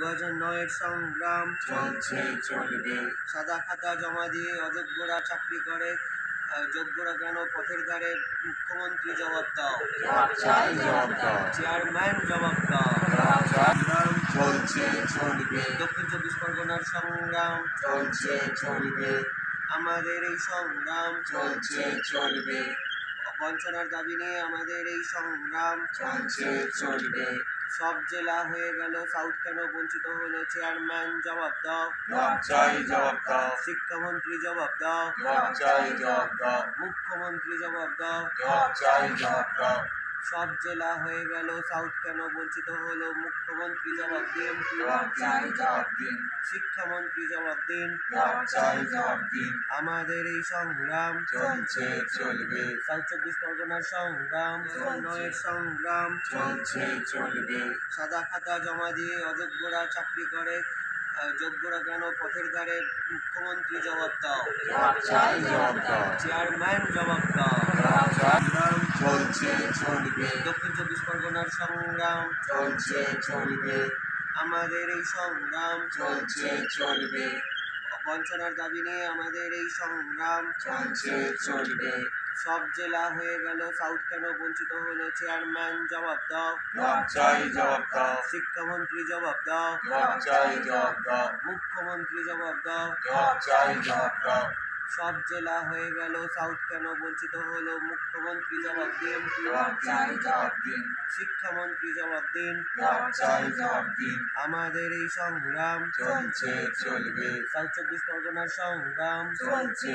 2009-এর সংগ্রাম চলছে চলবে। সাদা খাতা জমা দিয়ে অযোগ্যরা চাকরি করে, যোগ্যরা কেন পথের ধারে? মুখ্যমন্ত্রী জবাব দাও, চাই জবাব দাও। চেয়ারম্যান জবাব দাও। সংগ্রাম চলছে চলবে। দক্ষিণ 24 পরগনার সংগ্রাম চলছে চলবে। আমাদের এই সংগ্রাম চলছে চলবে। বঞ্চনার দাবি নিয়ে আমাদের এই সংগ্রাম চলছে চলবে। সব জেলা হয়ে গেল, সাউথ কেন বঞ্চিত হলো? চেয়ারম্যান জবাব দাও, চাই জবাব দাও। শিক্ষামন্ত্রী জবাব দাও, চাই জবাব দাও। মুখ্যমন্ত্রী জবাব দাও, চাই জবাব দাও। সব জেলা হয়ে গেল, সাউথ কেন বঞ্চিত হলো? মুখ্যমন্ত্রী জবাব দিন, চাই জবাব দিন। শিক্ষামন্ত্রী জবাব দিন, চাই জবাব দিন। আমাদের এই সংগ্রাম চলছে চলবে। সাউথ 24 পরগনার সংগ্রাম 2009-এর সংগ্রাম চলছে চলবে। সাদা খাতা জমা দিয়ে অযোগ্যরা চাকরি করে, যোগ্যরা কেন পথের ধারে? মুখ্যমন্ত্রী জবাব দাও, চাই জবাব দাও। চেয়ারম্যান জবাব দাও। সংগ্রাম চলছে চলবে। দক্ষিণ 24 পরগনার সংগ্রাম চলছে চলবে। আমাদের এই সংগ্রাম চলছে চলবে। বঞ্চনার দাবি নিয়ে আমাদের এই সংগ্রাম চলছে চলবে। সব জেলা হয়ে গেল, সাউথ কেন বঞ্চিত হলো? চেয়ারম্যান জবাব দাও, চাই জবাব দাও। শিক্ষামন্ত্রী জবাব দাও, চাই জবাব দাও। মুখ্যমন্ত্রী জবাব দাও, চাই জবাব দাও। সব জেলা হয়ে গেল, সাউথ কেন বঞ্চিত হলো? মুখ্যমন্ত্রী জবাব দিন, চাই জবাব দিন। শিক্ষামন্ত্রী জবাব দিন, চাই জবাব দিন। আমাদের এই সংগ্রাম চলছে চলবে। সাউথ 24 পরগনার সংগ্রাম চলছে